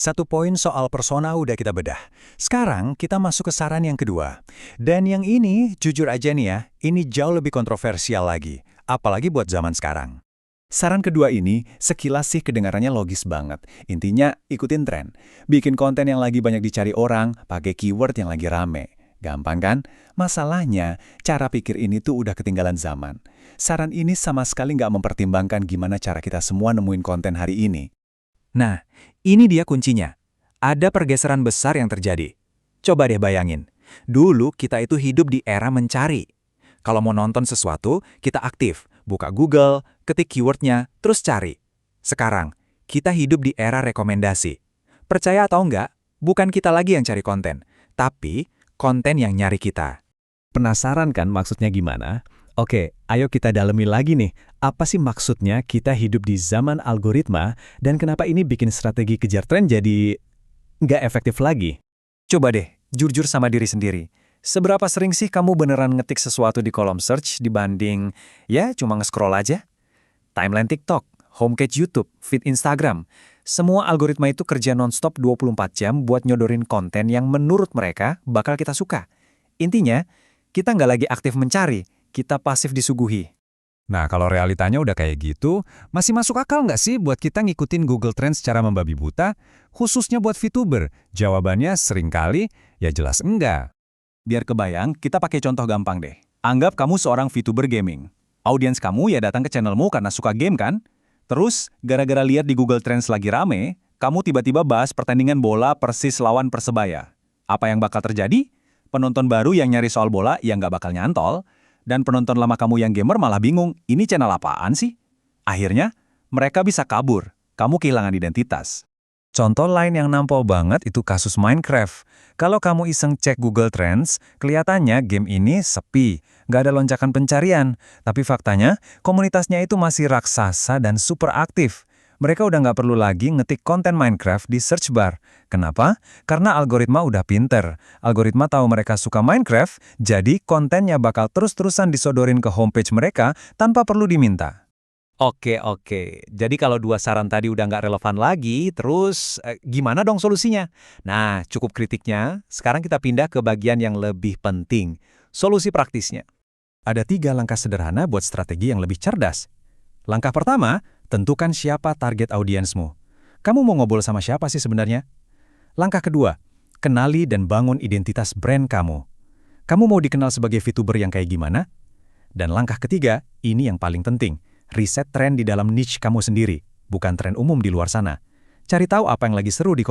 Satu poin soal persona udah kita bedah. Sekarang kita masuk ke saran yang kedua. Dan yang ini, jujur aja nih ya, ini jauh lebih kontroversial lagi. Apalagi buat zaman sekarang. Saran kedua ini, sekilas sih kedengarannya logis banget. Intinya, ikutin tren. Bikin konten yang lagi banyak dicari orang, pakai keyword yang lagi rame. Gampang kan? Masalahnya, cara pikir ini tuh udah ketinggalan zaman. Saran ini sama sekali nggak mempertimbangkan gimana cara kita semua nemuin konten hari ini. Nah, ini dia kuncinya. Ada pergeseran besar yang terjadi. Coba deh bayangin. Dulu kita itu hidup di era mencari. Kalau mau nonton sesuatu, kita aktif. Buka Google, ketik keywordnya, terus cari. Sekarang, kita hidup di era rekomendasi. Percaya atau enggak, bukan kita lagi yang cari konten, tapi konten yang nyari kita. Penasaran kan maksudnya gimana? Oke, ayo kita dalemi lagi nih. Apa sih maksudnya kita hidup di zaman algoritma dan kenapa ini bikin strategi kejar tren jadi nggak efektif lagi? Coba deh, jujur sama diri sendiri. Seberapa sering sih kamu beneran ngetik sesuatu di kolom search dibanding, ya cuma nge-scroll aja? Timeline TikTok, homepage YouTube, feed Instagram. Semua algoritma itu kerja nonstop 24 jam buat nyodorin konten yang menurut mereka bakal kita suka. Intinya, kita nggak lagi aktif mencari, kita pasif disuguhi. Nah, kalau realitanya udah kayak gitu, masih masuk akal nggak sih buat kita ngikutin Google Trends secara membabi buta? Khususnya buat VTuber? Jawabannya seringkali, ya jelas enggak. Biar kebayang, kita pakai contoh gampang deh. Anggap kamu seorang VTuber gaming. Audiens kamu ya datang ke channelmu karena suka game kan? Terus, gara-gara lihat di Google Trends lagi rame, kamu tiba-tiba bahas pertandingan bola Persis lawan Persebaya. Apa yang bakal terjadi? Penonton baru yang nyari soal bola yang nggak bakal nyantol, dan penonton lama kamu yang gamer malah bingung, ini channel apaan sih? Akhirnya, mereka bisa kabur, kamu kehilangan identitas. Contoh lain yang nampol banget itu kasus Minecraft. Kalau kamu iseng cek Google Trends, kelihatannya game ini sepi, nggak ada lonjakan pencarian. Tapi faktanya, komunitasnya itu masih raksasa dan super aktif. Mereka udah nggak perlu lagi ngetik konten Minecraft di search bar. Kenapa? Karena algoritma udah pinter. Algoritma tahu mereka suka Minecraft, jadi kontennya bakal terus-terusan disodorin ke homepage mereka tanpa perlu diminta. Oke. Jadi kalau dua saran tadi udah nggak relevan lagi, terus gimana dong solusinya? Nah, cukup kritiknya. Sekarang kita pindah ke bagian yang lebih penting. Solusi praktisnya. Ada 3 langkah sederhana buat strategi yang lebih cerdas. Langkah pertama, tentukan siapa target audiensmu. Kamu mau ngobrol sama siapa sih sebenarnya? Langkah kedua, kenali dan bangun identitas brand kamu. Kamu mau dikenal sebagai VTuber yang kayak gimana? Dan langkah ketiga, ini yang paling penting. Riset tren di dalam niche kamu sendiri, bukan tren umum di luar sana. Cari tahu apa yang lagi seru di